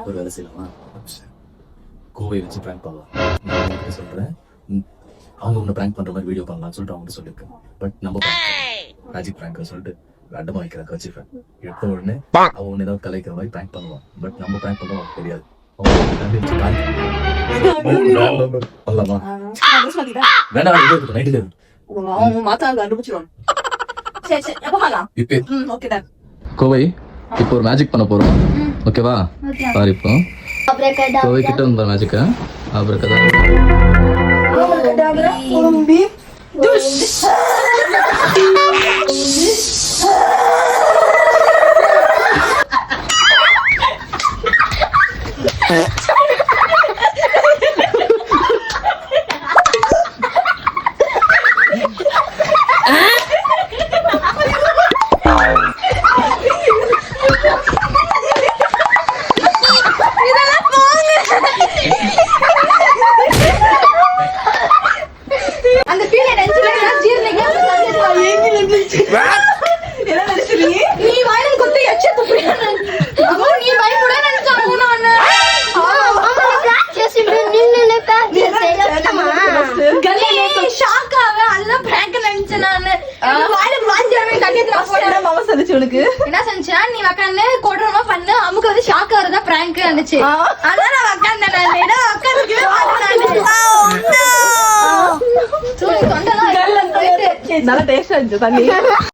ஒரு வேலை செய்யலாமா? கோவை வச்சு பிராங்க் பண்ணலாம். நான் சொல்றேன், அவங்க உன்னை பிராங்க் பண்ற மாதிரி வீடியோ பண்ணலாம்னு சொல்லிட்டு அவங்க சொல்லியிருக்கேன். பட் நம்ம மேஜிக் பிராங்க் சொல்லிட்டு அண்டமா வைக்கிறேன் வச்சுப்பேன். எடுத்த உடனே அவன் ஒன்னு ஏதாவது கலைக்கிற மாதிரி பிராங்க் பண்ணுவான். பட் நம்ம பிராங்க் பண்ணுவோம் அவனுக்கு தெரியாது. கோவை இப்போ ஒரு மேஜிக் பண்ண போறோம். ஓகேவா? பாரு இப்போ கோவை கிட்ட வந்து மேஜிக் என்ன செஞ்சா நீ உக்காந்து கொடரமா பண்ணு அமுக்கு வந்து ஷாக் ஆறதா பிராங்க் இருந்துச்சு. அதான் நான் உக்காந்தேன். நல்லா டேஸ்டா இருந்துச்சு தண்ணி.